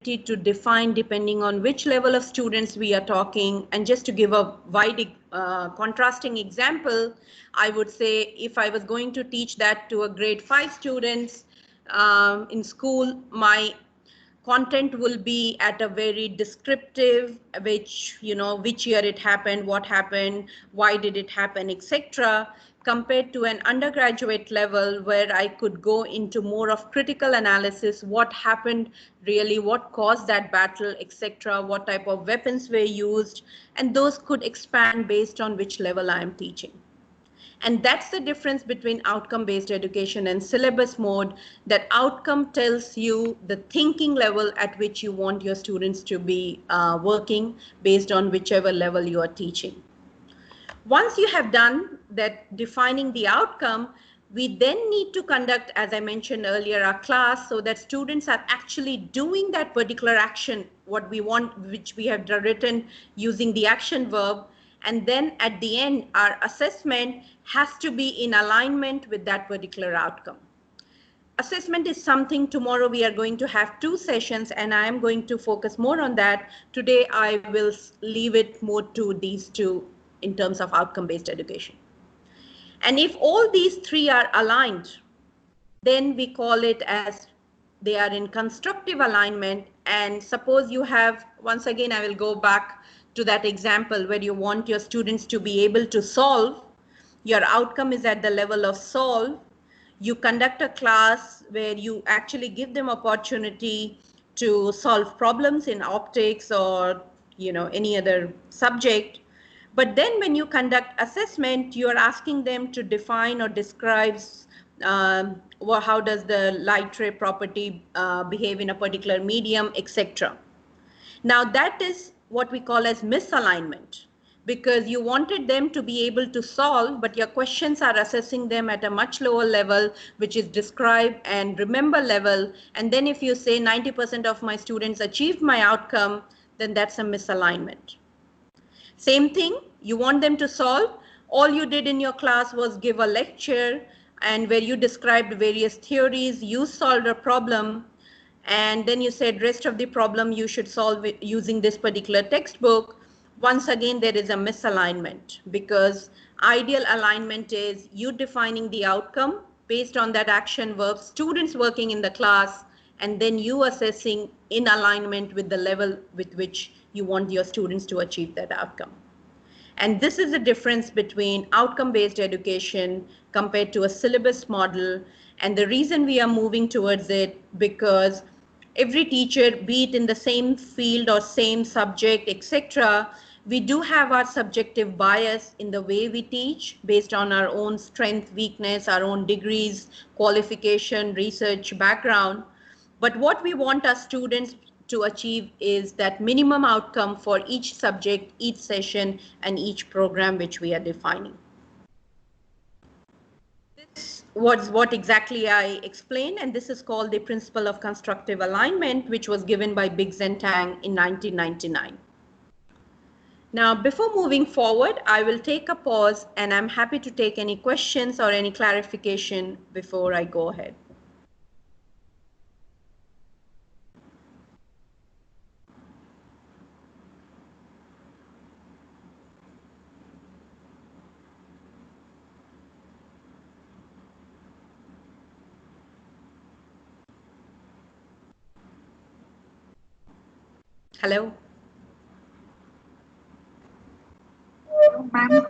to define depending on which level of students we are talking. And just to give a wide contrasting example, I would say if I was going to teach that to a grade 5 students in school, my content will be at a very descriptive, which, which year it happened, what happened, why did it happen, etc., compared to an undergraduate level where I could go into more of critical analysis, what happened really, what caused that battle, etc., what type of weapons were used, and those could expand based on which level I am teaching. And that's the difference between outcome-based education and syllabus mode, that outcome tells you the thinking level at which you want your students to be working based on whichever level you are teaching. Once you have done that, defining the outcome, we then need to conduct, as I mentioned earlier, our class so that students are actually doing that particular action, what we want, which we have written using the action verb. And then at the end, our assessment has to be in alignment with that particular outcome. Assessment is something tomorrow we are going to have 2 sessions, and I am going to focus more on that. Today, I will leave it more to these 2 in terms of outcome-based education. And if all these 3 are aligned, then we call it as they are in constructive alignment. And suppose you have, once again, I will go back to that example where you want your students to be able to solve. Your outcome is at the level of solve. You conduct a class where you actually give them opportunity to solve problems in optics or any other subject. But then when you conduct assessment, you're asking them to define or describe how does the light ray property behave in a particular medium, etc. Now that is what we call as misalignment, because you wanted them to be able to solve, but your questions are assessing them at a much lower level, which is describe and remember level. And then if you say 90% of my students achieved my outcome, then that's a misalignment. Same thing, you want them to solve. All you did in your class was give a lecture and where you described various theories, you solved a problem, and then you said rest of the problem you should solve it using this particular textbook. Once again, there is a misalignment, because ideal alignment is you defining the outcome based on that action verb, students working in the class, and then you assessing in alignment with the level with which you want your students to achieve that outcome. And this is the difference between outcome-based education compared to a syllabus model. And the reason we are moving towards it, because every teacher, be it in the same field or same subject, etc., we do have our subjective bias in the way we teach based on our own strength, weakness, our own degrees, qualification, research background. But what we want our students to achieve is that minimum outcome for each subject, each session, and each program which we are defining. This was what exactly I explained, and this is called the principle of constructive alignment, which was given by Biggs and Tang in 1999. Now, before moving forward, I will take a pause, and I'm happy to take any questions or any clarification before I go ahead. Hello? Ma'am,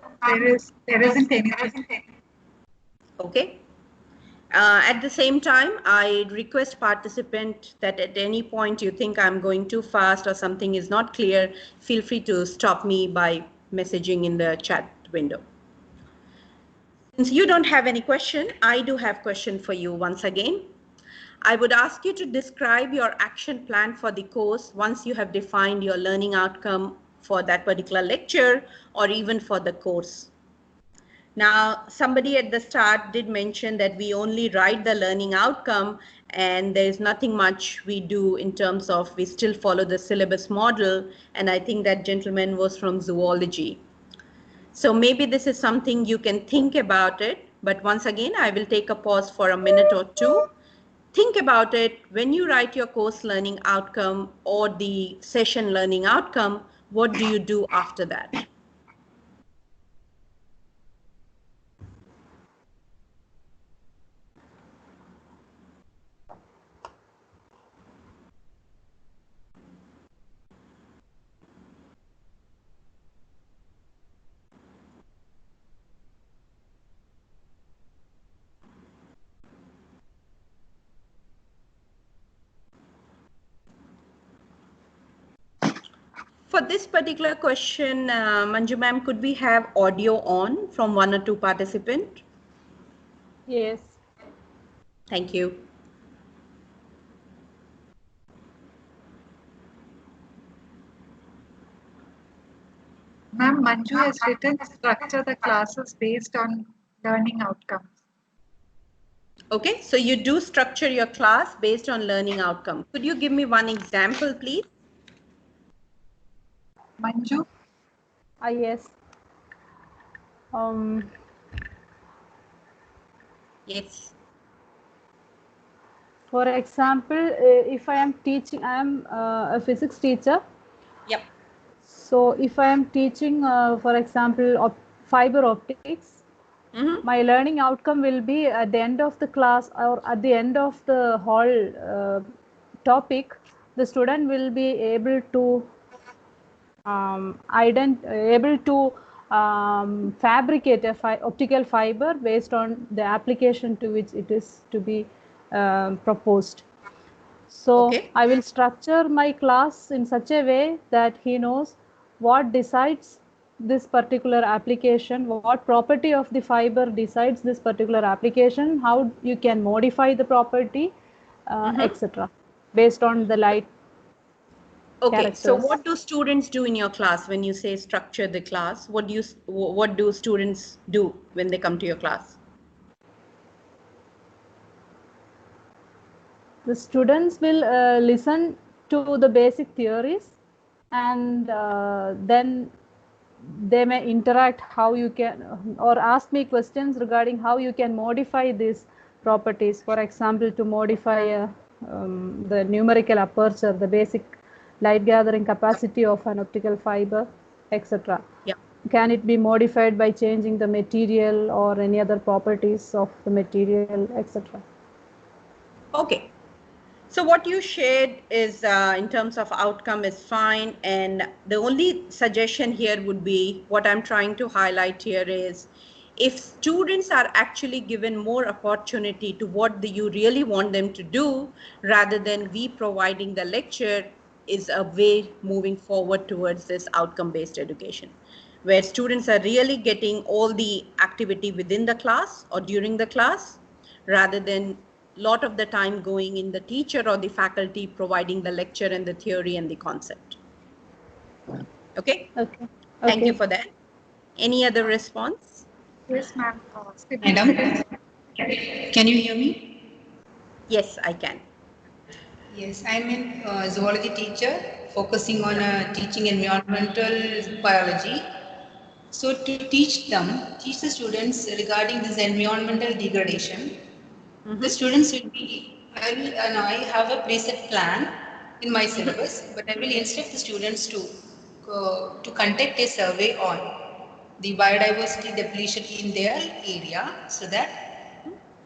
there isn't any. Okay. At the same time, I request participant that at any point you think I'm going too fast or something is not clear, feel free to stop me by messaging in the chat window. Since you don't have any question, I do have question for you once again. I would ask you to describe your action plan for the course once you have defined your learning outcome for that particular lecture or even for the course. Now, somebody at the start did mention that we only write the learning outcome and there's nothing much we do in terms of we still follow the syllabus model. And I think that gentleman was from zoology. So maybe this is something you can think about it. But once again, I will take a pause for a minute or two Think about it when you write your course learning outcome or the session learning outcome, what do you do after that? For this particular question, Manju ma'am, could we have audio on from one or two participant? Yes. Thank you. Ma'am, Manju has written structure the classes based on learning outcomes. Okay, so you do structure your class based on learning outcome. Could you give me one example, please? Manju? Yes. Yes. For example, if I am teaching, I am a physics teacher. Yep. So if I am teaching, for example, fiber optics, my learning outcome will be at the end of the class or at the end of the whole topic, the student will be able to fabricate a optical fiber based on the application to which it is to be proposed. So Okay. I will structure my class in such a way that he knows what decides this particular application, what property of the fiber decides this particular application, how you can modify the property, etc. based on the light Okay, so characters. what do students do in your class when you say structure the class? What do students do when they come to your class? The students will listen to the basic theories, and then they may interact how you can, or ask me questions regarding how you can modify these properties. For example, to modify the numerical aperture, the basic light gathering capacity of an optical fiber, etc. Yeah. Can it be modified by changing the material or any other properties of the material, etc. Okay. So what you shared is in terms of outcome is fine. And the only suggestion here would be what I'm trying to highlight here is if students are actually given more opportunity to what you really want them to do, rather than we providing the lecture, is a way moving forward towards this outcome-based education, where students are really getting all the activity within the class or during the class, rather than lot of the time going in the teacher or the faculty providing the lecture and the theory and the concept. Okay? Okay. Thank you Okay. for that. Any other response? Yes, ma'am. Madam, can you hear me? Yes, I can. Yes, I'm a zoology teacher focusing on teaching environmental biology. So to teach the students regarding this environmental degradation, the students will be, I have a preset plan in my syllabus, but I will instruct the students to conduct a survey on the biodiversity depletion in their area so that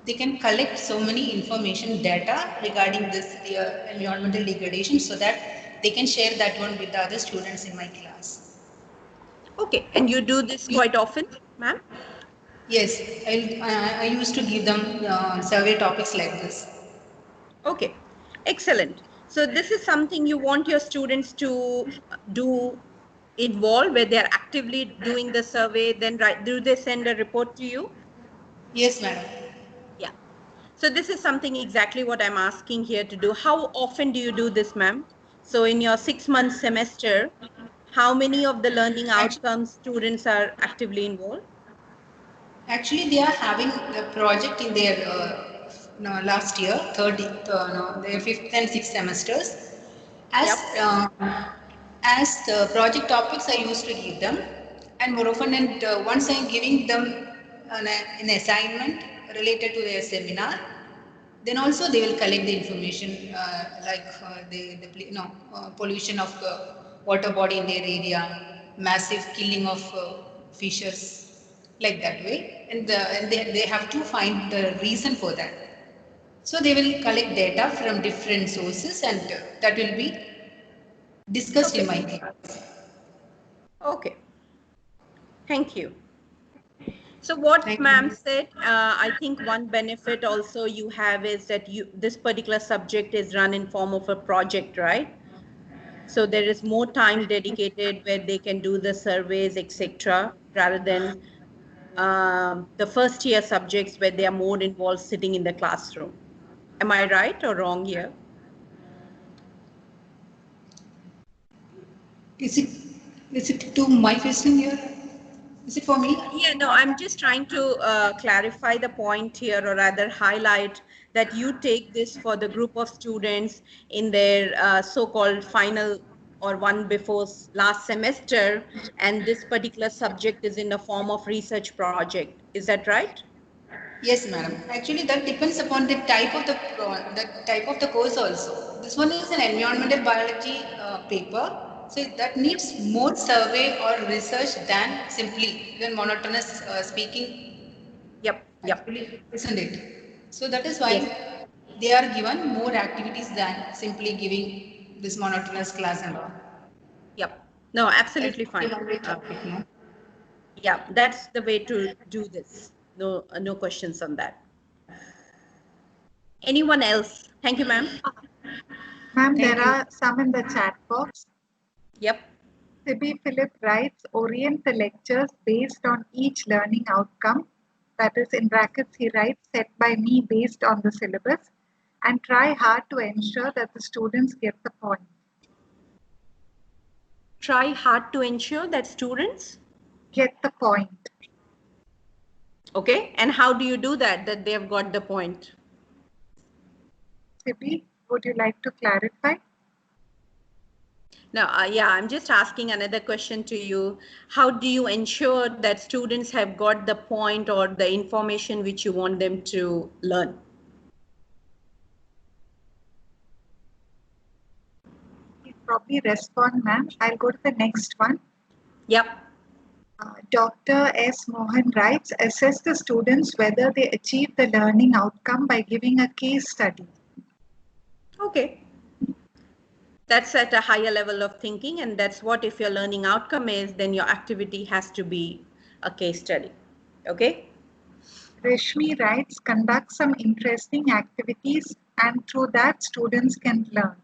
they can collect so many information data regarding this environmental degradation so that they can share that one with the other students in my class. Okay, and you do this quite often, ma'am? Yes, I used to give them survey topics like this. Okay, excellent. So this is something you want your students to do involve, where they're actively doing the survey, then do they send a report to you? Yes, madam. Yeah. So this is something exactly what I'm asking here to do. How often do you do this, ma'am? So in your 6 month semester, how many of the learning Actually, outcomes students are actively involved? actually, they are having a project in their no, last year, no, their fifth and sixth semesters. As Yep. as the project topics, I used to give them, and moreover, and once I'm giving them an assignment related to their seminar, Then also they will collect the information like pollution of water body in their area, massive killing of fishes, like that way, and they have to find the reason for that. So they will collect data from different sources, and that will be discussed in Okay. my class. Okay. Thank you. So what Thank ma'am you. said, I think one benefit also you have is that this particular subject is run in form of a project, right? So there is more time dedicated where they can do the surveys, etc., rather than the first year subjects where they are more involved sitting in the classroom. Am I right or wrong here? Is it is it to my question here? Is it for me? Yeah, no, I'm just trying to clarify the point here, or rather highlight that you take this for the group of students in their so-called final or one before last semester, and this particular subject is in the form of research project. Is that right? Yes, madam. Actually, that depends upon the type of the type of the course also. This one is an environmental biology paper, so that needs more survey or research than simply even monotonous speaking. Yep, yep. Actually, isn't it? So that is Yes, why they are given more activities than simply giving this monotonous class and all. yep. No, That's absolutely the fine. one way topic, no? Yeah, that's the way to do this. No, no questions on that. Anyone else? Thank you, ma'am. Ma'am, there Thank you. are some in the chat box. Yep. Sibi Philip writes, orient the lectures based on each learning outcome. That is, in brackets, he writes, set by me based on the syllabus, and try hard to ensure that the students get the point. Try hard to ensure that students. Get the point. Okay, and how do you do that they have got the point? Sibi, would you like to clarify? Now, yeah, I'm just asking another question to you. How do you ensure that students have got the point or the information which you want them to learn? He'll probably respond, ma'am. I'll go to the next one. Yep. Dr. S. Mohan writes, assess the students whether they achieve the learning outcome by giving a case study. Okay. That's at a higher level of thinking, and that's what, if your learning outcome is, then your activity has to be a case study. Okay. Rashmi writes, conduct some interesting activities and through that students can learn.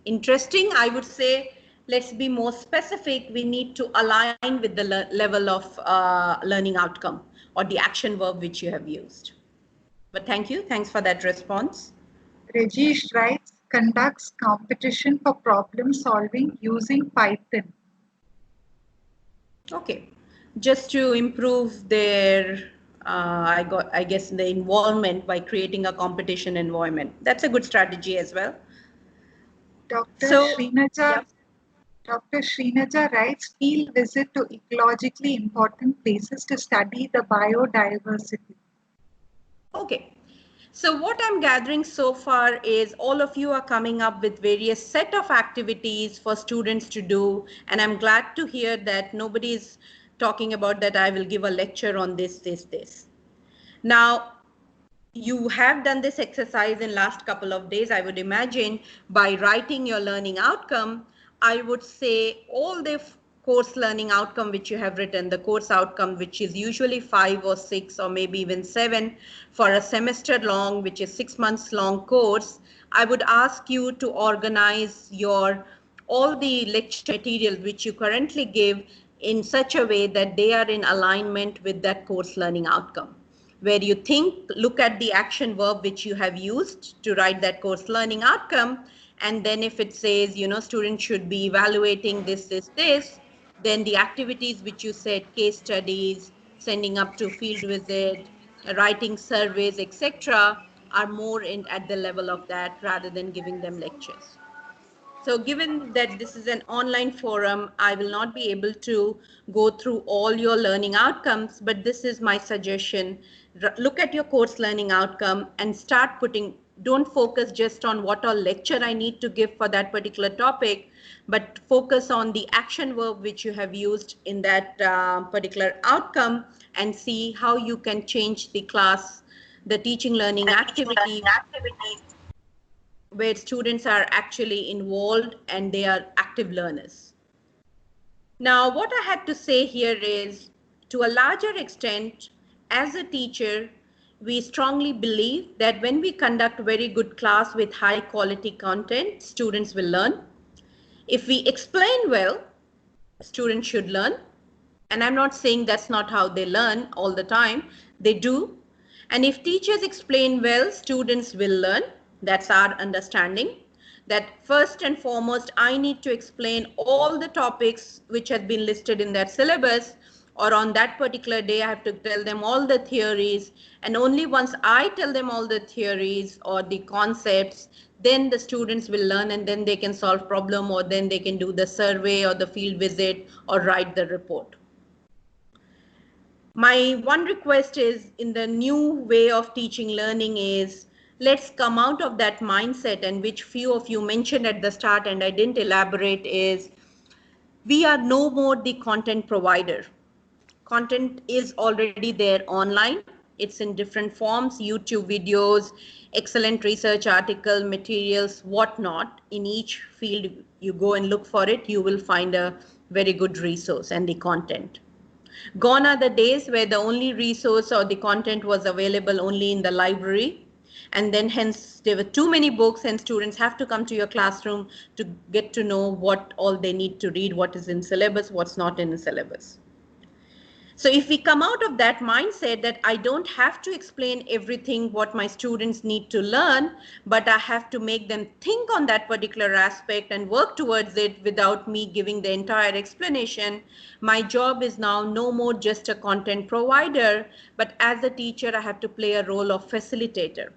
Interesting, I would say, let's be more specific. We need to align with the level of learning outcome or the action verb which you have used. But thank you. Thanks for that response. Rajesh writes, conducts competition for problem solving using Python. Okay. Just to improve their, I guess, the involvement by creating a competition environment. That's a good strategy as well. Dr. So, Srinaja, yep. Dr. Srinaja writes, field visit to ecologically important places to study the biodiversity. Okay. So what I'm gathering so far is all of you are coming up with various set of activities for students to do. And I'm glad to hear that nobody's talking about that I will give a lecture on this. Now, you have done this exercise in last couple of days, I would imagine, by writing your learning outcome. I would say all the course learning outcome which you have written, the course outcome, which is usually 5 or 6 or maybe even 7 for a semester long, which is 6 months long course, I would ask you to organize your all the lecture materials which you currently give in such a way that they are in alignment with that course learning outcome, where you think, look at the action verb which you have used to write that course learning outcome. And then if it says, students should be evaluating this, then the activities which you said, case studies, sending up to field visit, writing surveys, etc., are more at the level of that rather than giving them lectures. So given that this is an online forum, I will not be able to go through all your learning outcomes, but this is my suggestion look at your course learning outcome and start putting, don't focus just on what all lecture I need to give for that particular topic, but focus on the action verb which you have used in that particular outcome, and see how you can change the class, the teaching learning activity, where students are actually involved and they are active learners. Now, what I had to say here is, to a larger extent, as a teacher, we strongly believe that when we conduct very good class with high quality content, students will learn. If we explain well, students should learn. And I'm not saying that's not how they learn all the time. They do. And if teachers explain well, students will learn. That's our understanding. That first and foremost, I need to explain all the topics which have been listed in that syllabus, or on that particular day, I have to tell them all the theories. And only once I tell them all the theories or the concepts, then the students will learn, and then they can solve problem, or then they can do the survey or the field visit or write the report. My one request is, in the new way of teaching learning, is let's come out of that mindset, and which few of you mentioned at the start and I didn't elaborate, is we are no more the content provider. Content is already there online. It's in different forms, YouTube videos, excellent research article, materials, whatnot. In each field you go and look for it, you will find a very good resource and the content. Gone are the days where the only resource or the content was available only in the library, and then hence there were too many books and students have to come to your classroom to get to know what all they need to read, what is in syllabus, what's not in the syllabus. So if we come out of that mindset that I don't have to explain everything what my students need to learn, but I have to make them think on that particular aspect and work towards it without me giving the entire explanation, my job is now no more just a content provider, but as a teacher, I have to play a role of facilitator,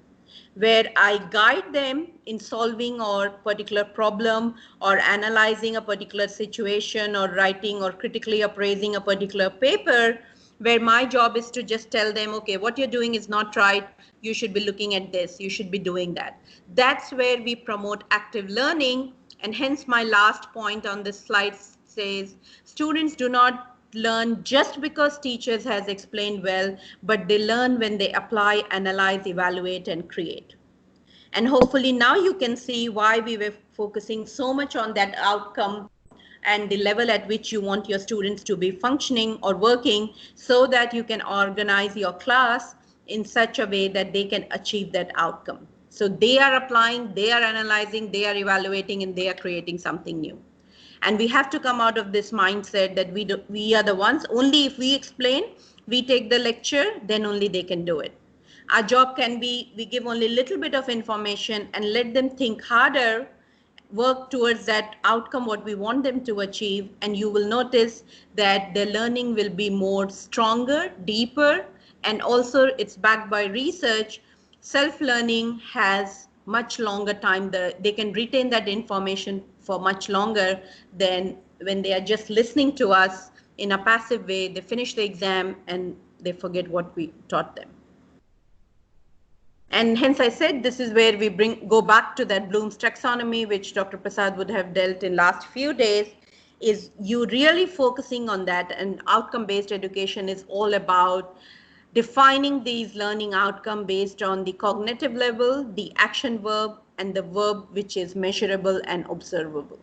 where I guide them in solving a particular problem or analyzing a particular situation or writing or critically appraising a particular paper, where my job is to just tell them, okay, what you're doing is not right. You should be looking at this. You should be doing that. That's where we promote active learning. And hence my last point on this slide says, students do not learn just because teachers has explained well, but they learn when they apply, analyze, evaluate, and create. And hopefully now you can see why we were focusing so much on that outcome and the level at which you want your students to be functioning or working, so that you can organize your class in such a way that they can achieve that outcome. So they are applying, they are analyzing, they are evaluating, and they are creating something new. And we have to come out of this mindset that we are the ones, only if we explain, we take the lecture, then only they can do it. Our job can be, we give only a little bit of information and let them think harder, work towards that outcome, what we want them to achieve. And you will notice that their learning will be more stronger, deeper, and also it's backed by research. Self-learning has much longer time. They can retain that information for much longer than when they are just listening to us in a passive way. They finish the exam and they forget what we taught them. And hence I said this is where we go back to that Bloom's taxonomy, which Dr. Prasad would have dealt in last few days, is you really focusing on that. And outcome-based education is all about defining these learning outcome based on the cognitive level, the action verb, and the verb which is measurable and observable.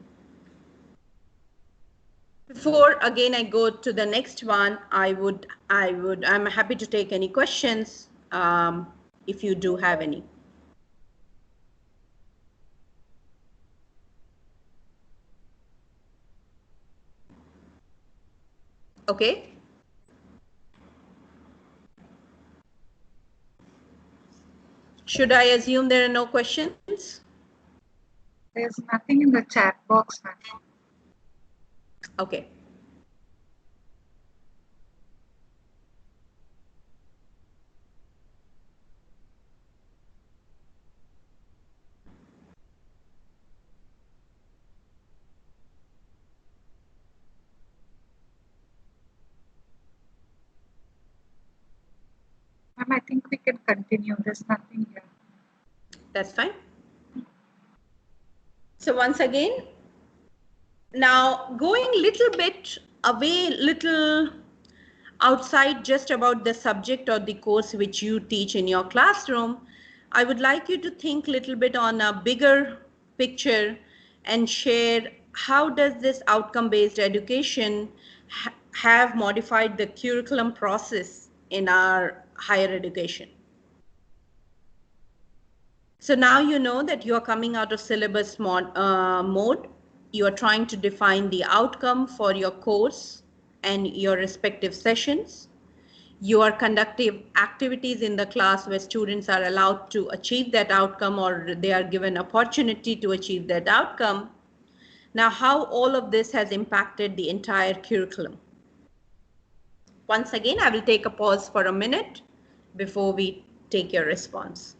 Before again I go to the next one, I'm happy to take any questions if you do have any. Okay. Should I assume there are no questions? There's nothing in the chat box, ma'am. Okay. Ma'am, I think continue. There's nothing here. That's fine. So once again, now going little bit away, little outside just about the subject or the course which you teach in your classroom, I would like you to think a little bit on a bigger picture and share how does this outcome-based education have modified the curriculum process in our higher education. So now you know that you are coming out of syllabus mode. You are trying to define the outcome for your course and your respective sessions. You are conducting activities in the class where students are allowed to achieve that outcome or they are given opportunity to achieve that outcome. Now, how all of this has impacted the entire curriculum. Once again, I will take a pause for a minute before we take your response.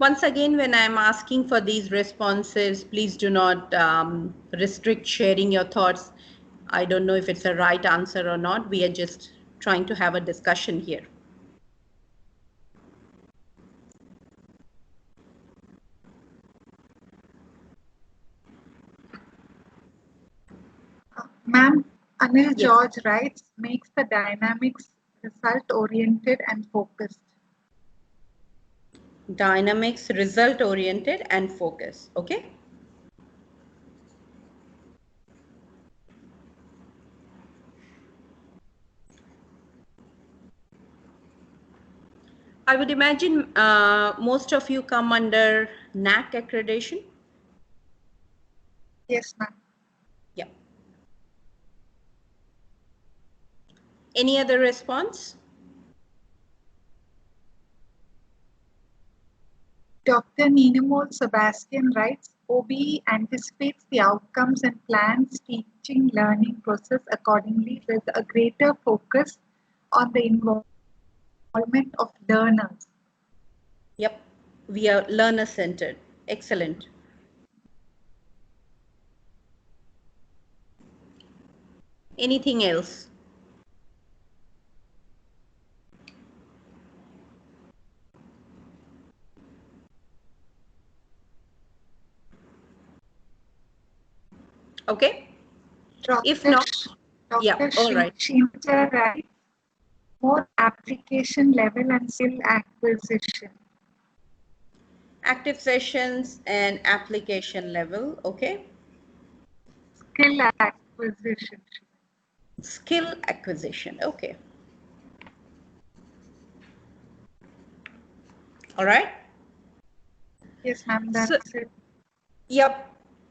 Once again, when I'm asking for these responses, please do not restrict sharing your thoughts. I don't know if it's a right answer or not. We are just trying to have a discussion here. Ma'am, Anil Yes. George writes, makes the dynamics result-oriented and focused. Dynamics, result-oriented and focus, okay? I would imagine most of you come under NAC accreditation. Yes, ma'am. Yeah. Any other response? Dr. Ninamol Sebastian writes, OBE anticipates the outcomes and plans teaching learning process accordingly with a greater focus on the involvement of learners. Yep, we are learner-centered. Excellent. Anything else? Okay. If not, yeah, all right. Shimcha writes, more application level and skill acquisition. Active sessions and application level, okay. Skill acquisition. Skill acquisition, okay. All right. Yes, ma'am, that's it. Yep.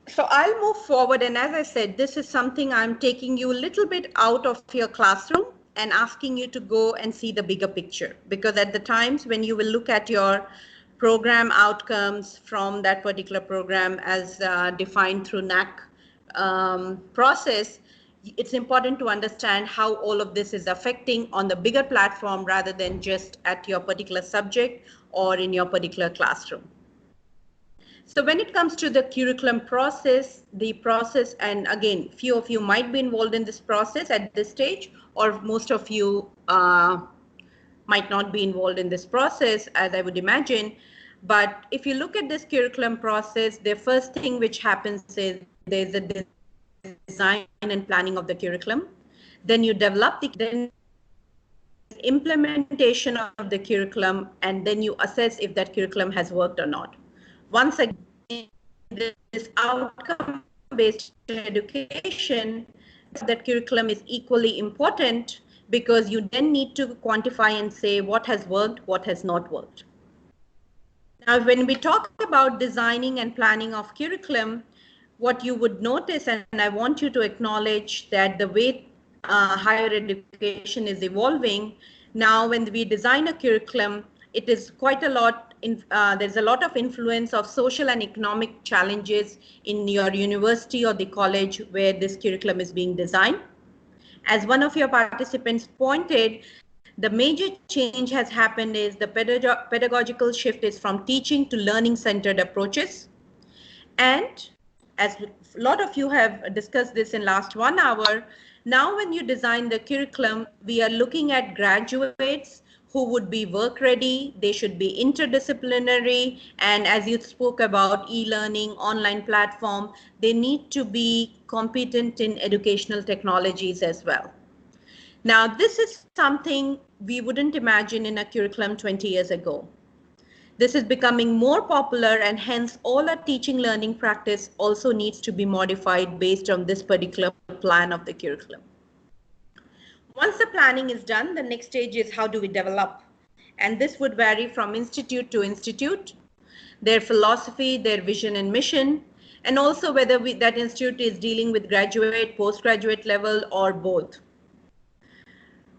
So I'll move forward. And as I said, this is something I'm taking you a little bit out of your classroom and asking you to go and see the bigger picture. Because at the times when you will look at your program outcomes from that particular program as defined through NAC process, it's important to understand how all of this is affecting on the bigger platform rather than just at your particular subject or in your particular classroom. So when it comes to the curriculum process, and again, few of you might be involved in this process at this stage, or most of you might not be involved in this process, as I would imagine. But if you look at this curriculum process, the first thing which happens is there's a design design and planning of the curriculum. Then you develop then implementation of the curriculum, and then you assess if that curriculum has worked or not. Once again, this outcome-based education, that curriculum is equally important because you then need to quantify and say what has worked, what has not worked. Now, when we talk about designing and planning of curriculum, what you would notice, and I want you to acknowledge that the way higher education is evolving, now when we design a curriculum, it is quite a lot, there's a lot of influence of social and economic challenges in your university or the college where this curriculum is being designed. As one of your participants pointed, the major change has happened is the pedagogical shift is from teaching to learning-centered approaches. And as a lot of you have discussed this in last 1 hour, now when you design the curriculum, we are looking at graduates who would be work ready, they should be interdisciplinary, and as you spoke about e-learning, online platform, they need to be competent in educational technologies as well. Now, this is something we wouldn't imagine in a curriculum 20 years ago. This is becoming more popular, and hence all our teaching learning practice also needs to be modified based on this particular plan of the curriculum. Once the planning is done, the next stage is how do we develop? And this would vary from institute to institute, their philosophy, their vision and mission, and also whether that institute is dealing with graduate, postgraduate level, or both.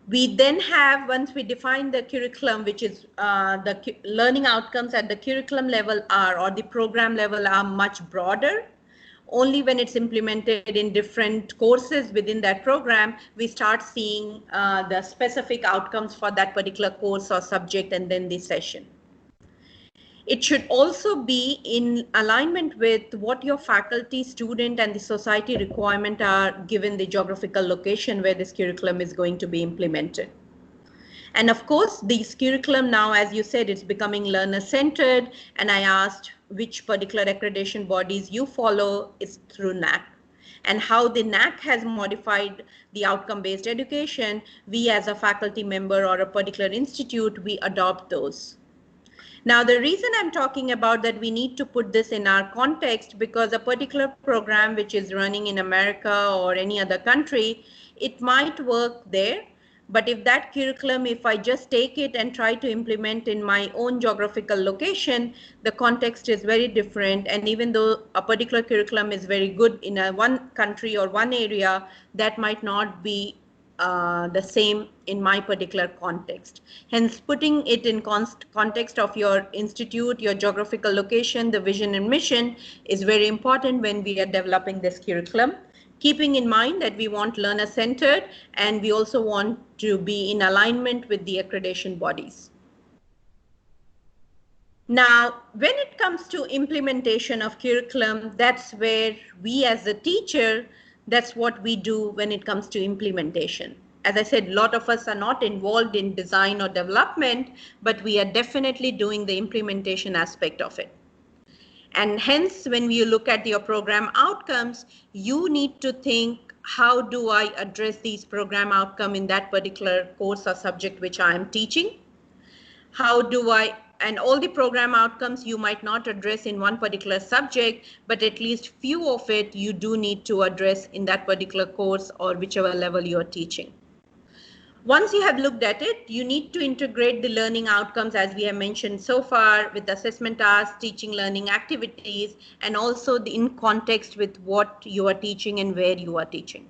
We then have, once we define the curriculum, which is the learning outcomes at the curriculum level are, or the program level are much broader. Only when it's implemented in different courses within that program, we start seeing the specific outcomes for that particular course or subject and then the session. It should also be in alignment with what your faculty, student, and the society requirement are given the geographical location where this curriculum is going to be implemented. And of course, this curriculum now, as you said, it's becoming learner-centered, and I asked which particular accreditation bodies you follow is through NAAC. And how the NAAC has modified the outcome-based education, we as a faculty member or a particular institute, we adopt those. Now, the reason I'm talking about that we need to put this in our context, because a particular program which is running in America or any other country, it might work there. But if that curriculum, if I just take it and try to implement in my own geographical location, the context is very different. And even though a particular curriculum is very good in one country or one area, that might not be the same in my particular context. Hence, putting it in context of your institute, your geographical location, the vision and mission is very important when we are developing this curriculum. Keeping in mind that we want learner-centered and we also want to be in alignment with the accreditation bodies. Now, when it comes to implementation of curriculum, that's where we as a teacher, that's what we do when it comes to implementation. As I said, a lot of us are not involved in design or development, but we are definitely doing the implementation aspect of it. And hence, when you look at your program outcomes, you need to think, how do I address these program outcomes in that particular course or subject which I am teaching? How do I, and all the program outcomes you might not address in one particular subject, but at least few of it you do need to address in that particular course or whichever level you are teaching. Once you have looked at it, you need to integrate the learning outcomes, as we have mentioned so far, with assessment tasks, teaching learning activities, and also in context with what you are teaching and where you are teaching.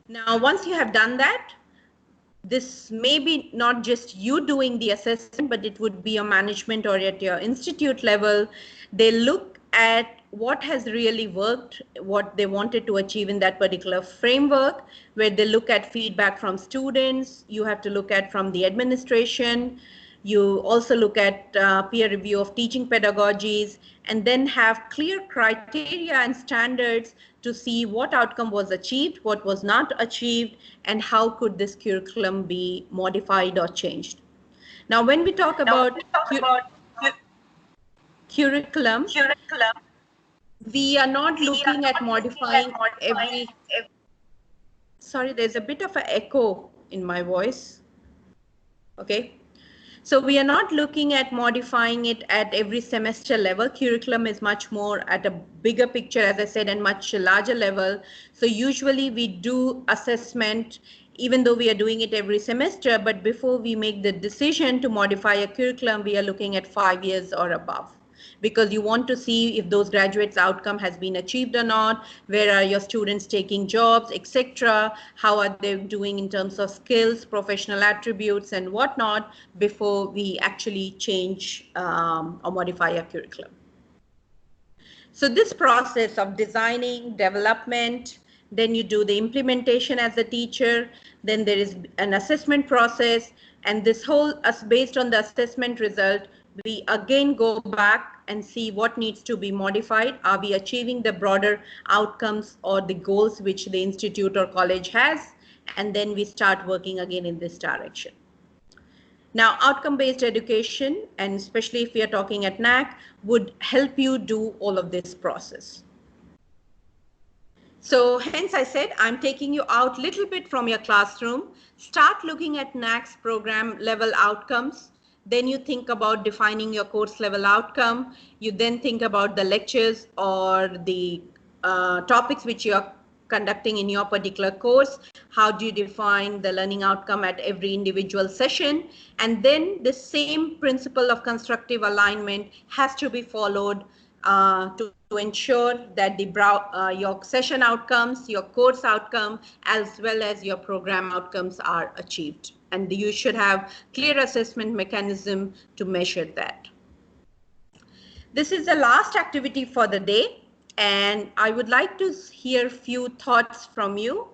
Now, once you have done that, this may be not just you doing the assessment, but it would be a management or at your institute level. They look at what has really worked, what they wanted to achieve in that particular framework, where they look at feedback from students, you have to look at from the administration, you also look at peer review of teaching pedagogies, and then have clear criteria and standards to see what outcome was achieved, what was not achieved, and how could this curriculum be modified or changed. Now, when we talk about curriculum, We are not looking at modifying every, sorry, there's a bit of an echo in my voice. Okay. So we are not looking at modifying it at every semester level. Curriculum is much more at a bigger picture, as I said, and much larger level. So usually we do assessment, even though we are doing it every semester, but before we make the decision to modify a curriculum, we are looking at 5 years or above, because you want to see if those graduates' outcome has been achieved or not, where are your students taking jobs, etc., how are they doing in terms of skills, professional attributes, and whatnot, before we actually change or modify a curriculum. So this process of designing, development, then you do the implementation as a teacher, then there is an assessment process, and this whole, based on the assessment result, we again go back and see what needs to be modified. Are we achieving the broader outcomes or the goals which the institute or college has? And then we start working again in this direction. Now, outcome-based education, and especially if we are talking at NAC, would help you do all of this process. So hence I said, I'm taking you out a little bit from your classroom. Start looking at NAC's program level outcomes. Then you think about defining your course level outcome. You then think about the lectures or the topics which you are conducting in your particular course. How do you define the learning outcome at every individual session? And then the same principle of constructive alignment has to be followed to ensure that your session outcomes, your course outcome, as well as your program outcomes are achieved. And you should have clear assessment mechanism to measure that. This is the last activity for the day, and I would like to hear few thoughts from you.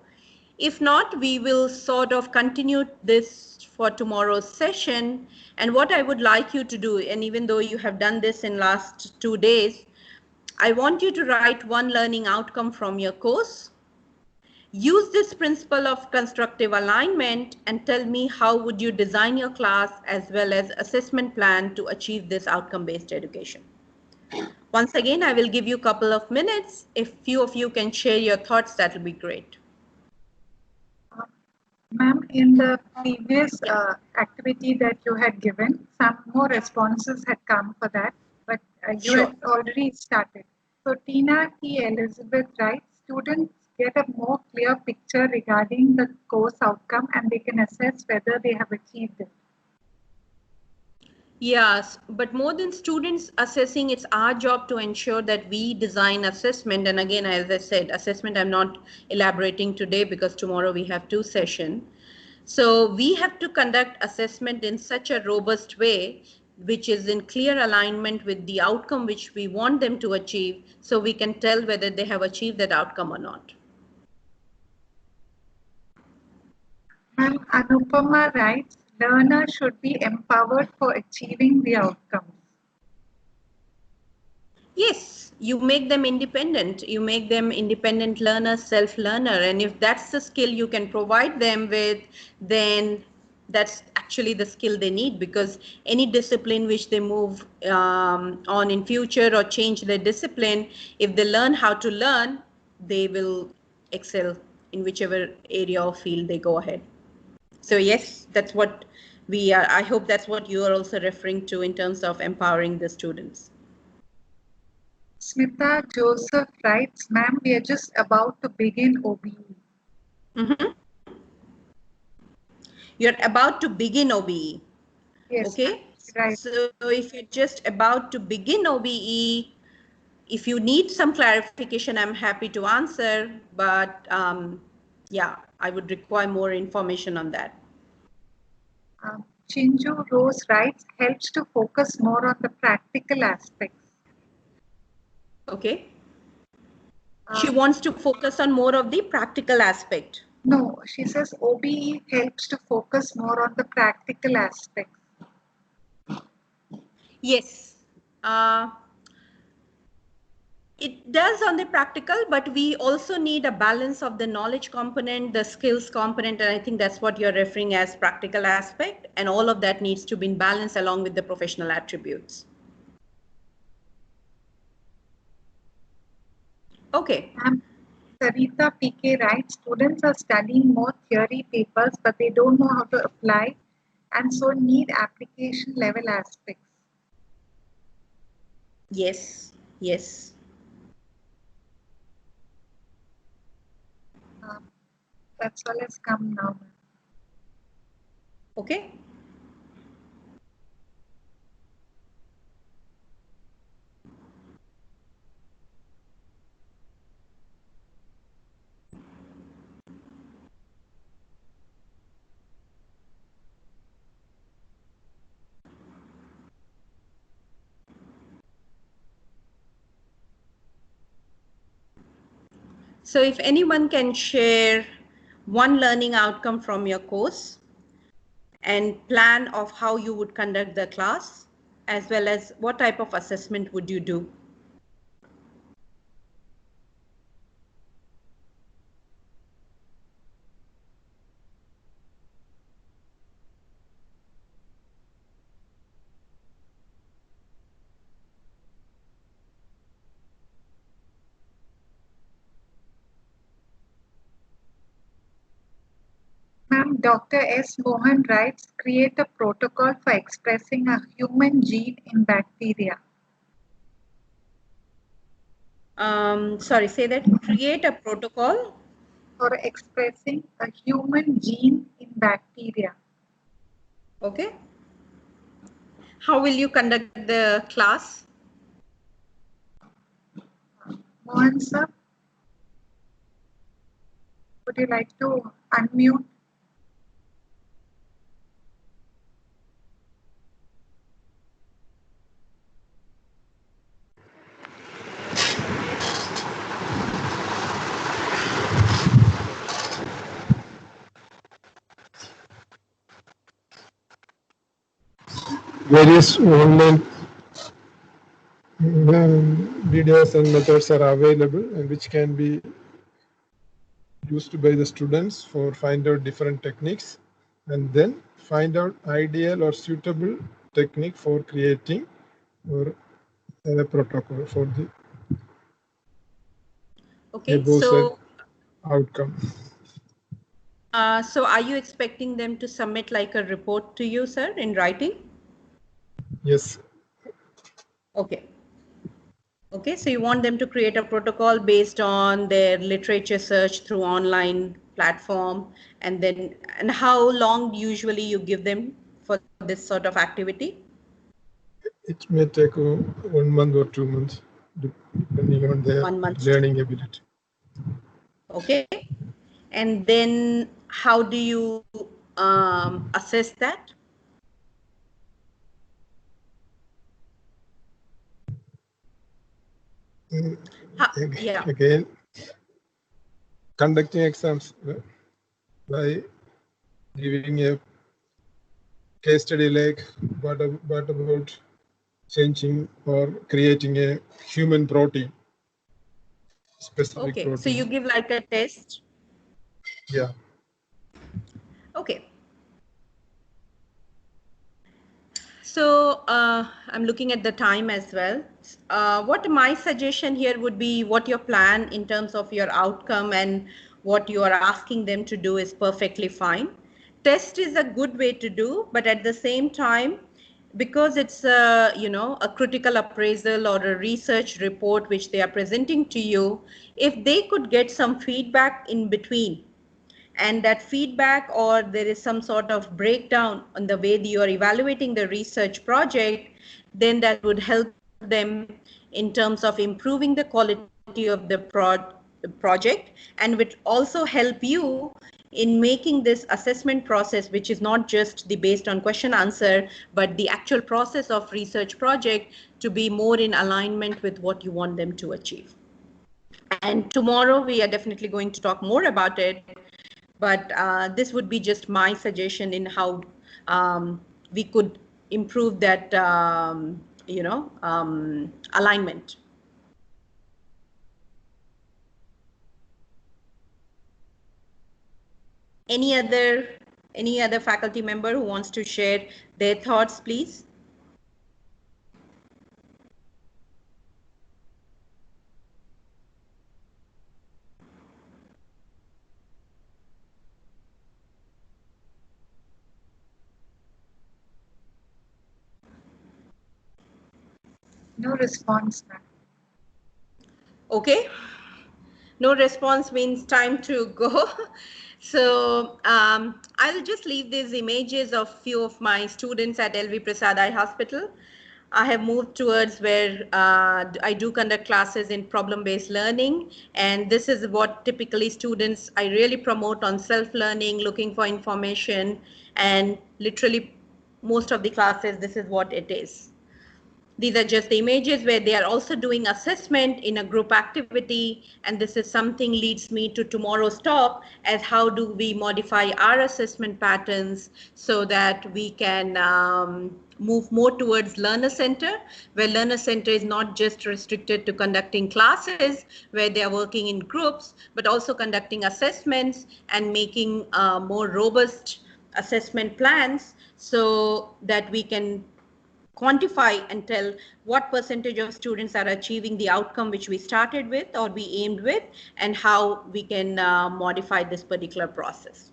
If not, we will sort of continue this for tomorrow's session. And what I would like you to do, and even though you have done this in last 2 days, I want you to write one learning outcome from your course. Use this principle of constructive alignment and tell me how would you design your class as well as assessment plan to achieve this outcome-based education. Once again, I will give you a couple of minutes. If few of you can share your thoughts, that will be great. Ma'am, in the previous activity that you had given, some more responses had come for that, but you Sure. had already started. So Tina T. Elizabeth writes, students get a more clear picture regarding the course outcome and they can assess whether they have achieved it. Yes, but more than students assessing, it's our job to ensure that we design assessment. And again, as I said, assessment I'm not elaborating today because tomorrow we have 2 sessions. So we have to conduct assessment in such a robust way, which is in clear alignment with the outcome which we want them to achieve, so we can tell whether they have achieved that outcome or not. And Anupama writes, learners should be empowered for achieving the outcomes. Yes, you make them independent. You make them independent learners, self-learner. And if that's the skill you can provide them with, then that's actually the skill they need, because any discipline which they move on in future or change their discipline, if they learn how to learn, they will excel in whichever area or field they go ahead. So yes, that's what we are. I hope that's what you are also referring to in terms of empowering the students. Smita Joseph writes, ma'am, we are just about to begin OBE. Mm-hmm. You're about to begin OBE. Yes, okay, right. So if you're just about to begin OBE, if you need some clarification, I'm happy to answer, but yeah, I would require more information on that. Chinju Rose writes, helps to focus more on the practical aspects. Okay. She wants to focus on more of the practical aspect. No, she says OBE helps to focus more on the practical aspects. Yes. It does on the practical, but we also need a balance of the knowledge component, the skills component, and I think that's what you're referring as practical aspect, and all of that needs to be in balance along with the professional attributes. Okay. And Sarita PK writes, students are studying more theory papers, but they don't know how to apply and so need application level aspects. Yes, yes. That's all has come now. Okay. So if anyone can share one learning outcome from your course and plan of how you would conduct the class, as well as what type of assessment would you do? Ma'am, Dr. S. Mohan writes, create a protocol for expressing a human gene in bacteria. Sorry, say that. Create a protocol. For expressing a human gene in bacteria. Okay. How will you conduct the class? Mohan sir, would you like to unmute? Various online videos and methods are available and which can be used by the students for find out different techniques and then find out ideal or suitable technique for creating or a protocol for the Okay, above said so outcome. so are you expecting them to submit like a report to you, sir, in writing? Yes. Okay. Okay, so you want them to create a protocol based on their literature search through online platform, and then, and how long usually you give them for this sort of activity? It may take 1 month or 2 months depending on their 1 month. learning ability. Okay, and then how do you assess that? Yeah. Again, conducting exams by giving a case study like what about changing or creating a human protein, specific Okay, so protein. you give like a test. Yeah. Okay. So I'm looking at the time as well. What my suggestion here would be, what your plan in terms of your outcome and what you are asking them to do is perfectly fine. Test is a good way to do, but at the same time, because it's a critical appraisal or a research report which they are presenting to you, if they could get some feedback in between, and that feedback, or there is some sort of breakdown on the way you are evaluating the research project, then that would help them in terms of improving the quality of the project, and would also help you in making this assessment process, which is not just the based on question answer, but the actual process of research project, to be more in alignment with what you want them to achieve. And tomorrow we are definitely going to talk more about it, but this would be just my suggestion in how we could improve that alignment. Any other faculty member who wants to share their thoughts, please? No response, ma'am. Okay. No response means time to go. So I'll just leave these images of few of my students at LV Prasad Eye Hospital. I have moved towards where I do conduct classes in problem-based learning, and this is what typically students I really promote on self-learning, looking for information, and literally most of the classes, this is what it is. These are just the images where they are also doing assessment in a group activity, and this is something leads me to tomorrow's talk as how do we modify our assessment patterns so that we can move more towards learner center, where learner center is not just restricted to conducting classes where they are working in groups, but also conducting assessments and making more robust assessment plans so that we can quantify and tell what percentage of students are achieving the outcome which we started with or we aimed with, and how we can modify this particular process.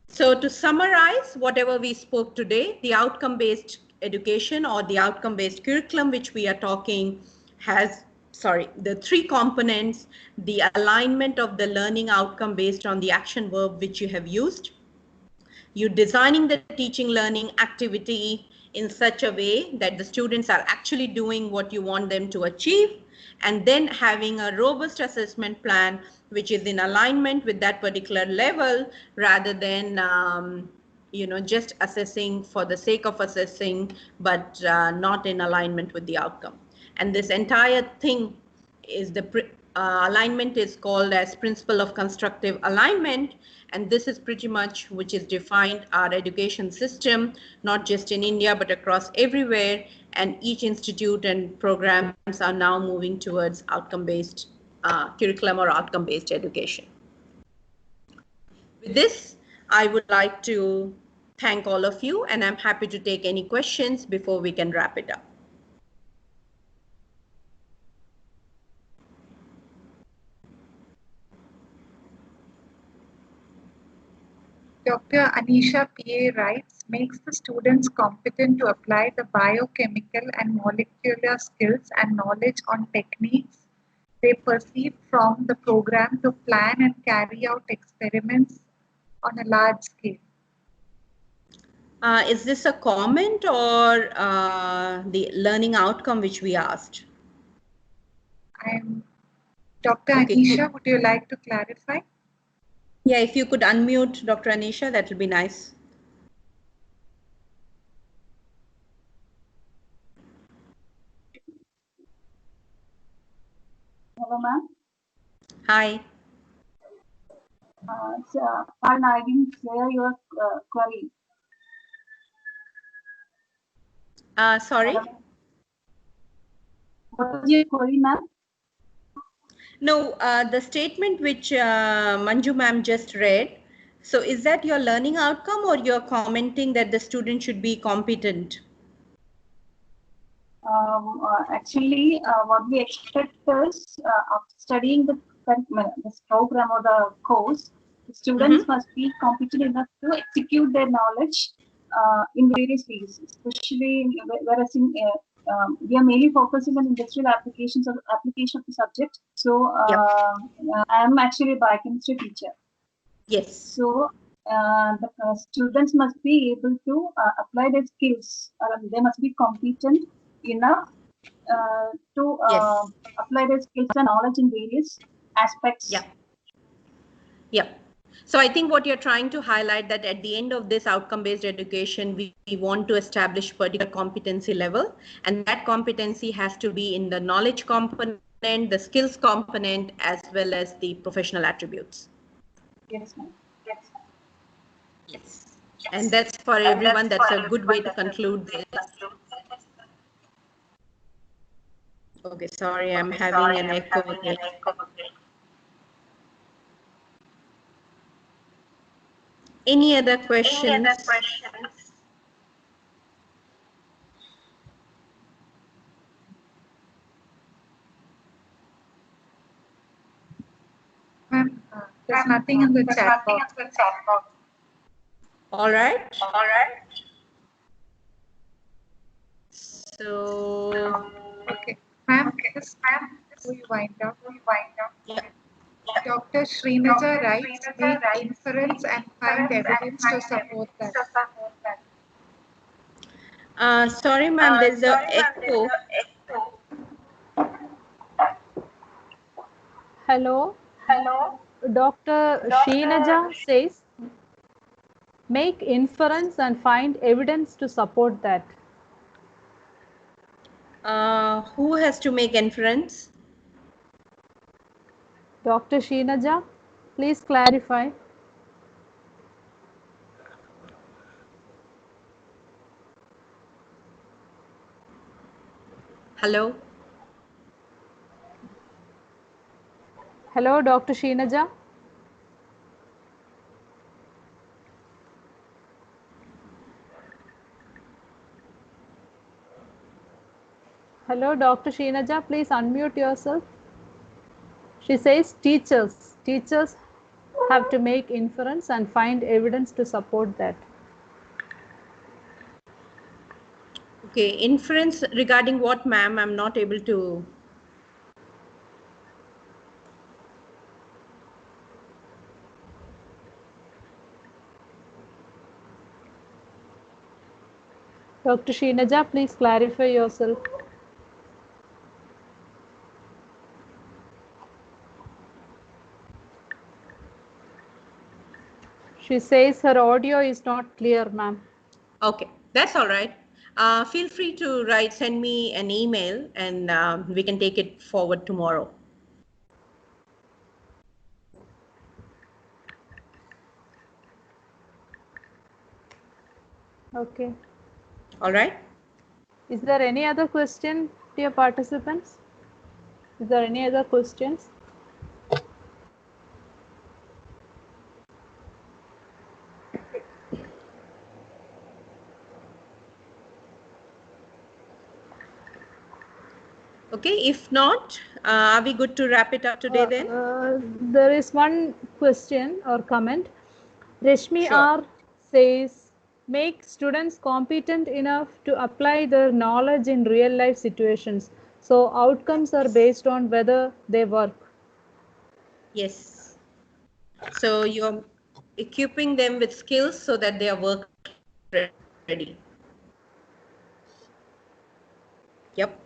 So to summarize whatever we spoke today, the outcome-based education or the outcome-based curriculum which we are talking has, the three components: the alignment of the learning outcome based on the action verb which you have used, you designing the teaching learning activity in such a way that the students are actually doing what you want them to achieve, and then having a robust assessment plan which is in alignment with that particular level rather than just assessing for the sake of assessing, but not in alignment with the outcome. And this entire thing is alignment is called as principle of constructive alignment, and this is pretty much which is defined our education system, not just in India but across everywhere, and each institute and programs are now moving towards outcome-based curriculum or outcome-based education. With this, I would like to thank all of you, and I'm happy to take any questions before we can wrap it up. Dr. Anisha PA writes, makes the students competent to apply the biochemical and molecular skills and knowledge on techniques they perceive from the program to plan and carry out experiments on a large scale. Is this a comment or the learning outcome which we asked? Dr. Okay. Anisha, would you like to clarify? Yeah, if you could unmute Dr. Anisha, that would be nice. Hello, ma'am. Hi. Pardon, I didn't hear your query. Sorry? What was your query, ma'am? No, the statement which Manju ma'am just read. So is that your learning outcome or you're commenting that the student should be competent? Actually, what we expect is after studying this program or the course, the students must be competent enough to execute their knowledge in various ways, especially whereas we are mainly focusing on industrial applications or application of the subject. So I am actually a biochemistry teacher. Yes. So the students must be able to apply their skills. They must be competent enough to apply their skills and knowledge in various aspects. Yeah. Yeah. So I think what you're trying to highlight that at the end of this outcome-based education, we want to establish particular competency level, and that competency has to be in the knowledge component, the skills component, as well as the professional attributes. Yes, ma'am. Yes. And that's for everyone. That's a good way to conclude this. Okay, sorry, I'm having an echo again. Any other questions? Ma'am, there's nothing in the chat box. All right. So, okay, ma'am, just before you wind up, yeah. Dr. Srinaja writes, make inference and find evidence to support that. Sorry, ma'am, there's a echo. Hello. Dr. Sheenaja says, make inference and find evidence to support that. Who has to make inference? Dr. Sheenaja, please clarify. Hello? Hello, Dr. Sheenaja. Hello, Dr. Sheenaja, please unmute yourself. She says teachers have to make inference and find evidence to support that. Okay, inference regarding what, ma'am? I'm not able to. Dr. Sheenaja, please clarify yourself. She says her audio is not clear, ma'am. Okay, that's all right. Feel free to send me an email, and we can take it forward tomorrow. Okay. All right. Is there any other question, dear participants? Is there any other questions? Okay, if not, are we good to wrap it up today then? There is one question or comment. Rashmi Sure. R says, make students competent enough to apply their knowledge in real life situations. So outcomes are based on whether they work. Yes. So you're equipping them with skills so that they are work ready. Yep.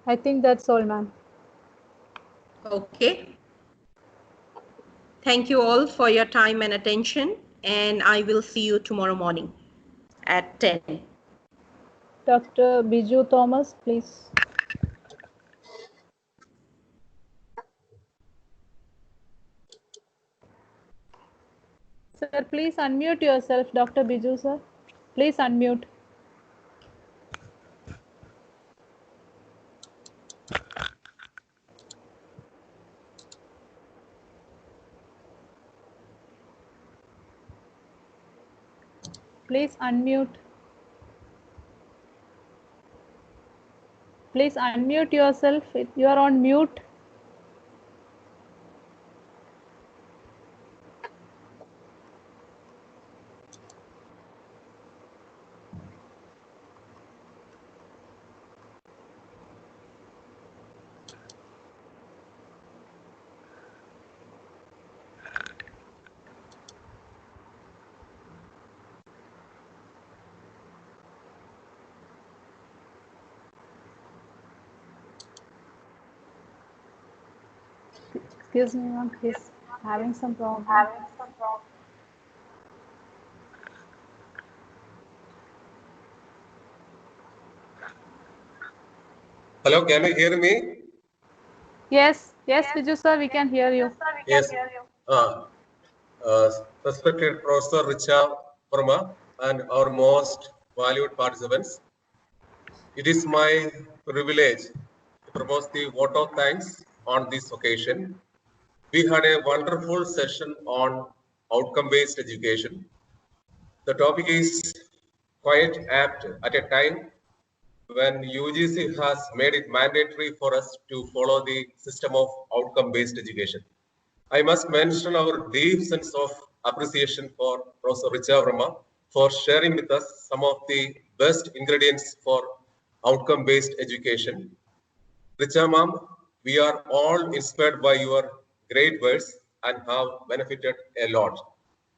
I think that's all, ma'am. Okay. Thank you all for your time and attention, and I will see you tomorrow morning at 10. Dr. Biju Thomas, please. Sir, please unmute yourself, Dr. Biju, sir. Please unmute. Please unmute. Please unmute yourself. You are on mute. Excuse me, ma'am. He's having some problem. Hello, can you hear me? Yes, Biju sir, we can hear you. Yes. Respected Professor Richa, Varma, and our most valued participants, it is my privilege to propose the vote of thanks on this occasion. We had a wonderful session on outcome-based education. The topic is quite apt at a time when UGC has made it mandatory for us to follow the system of outcome-based education. I must mention our deep sense of appreciation for Professor Richa Varma for sharing with us some of the best ingredients for outcome-based education. Richa ma'am, we are all inspired by your great words and have benefited a lot.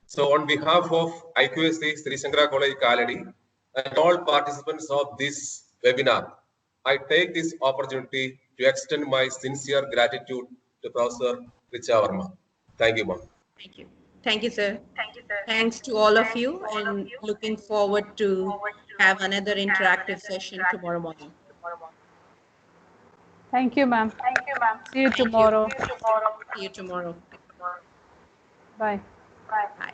So on behalf of IQSC Sri Shankara College Kaladi and all participants of this webinar, I take this opportunity to extend my sincere gratitude to Professor Richa Varma. Thank you, ma'am. Thank you. Thank you, sir. Thanks to all of you, and looking forward to have another interactive session tomorrow morning. Thank you, ma'am. See you Thank you. tomorrow. See you tomorrow. Bye. Bye.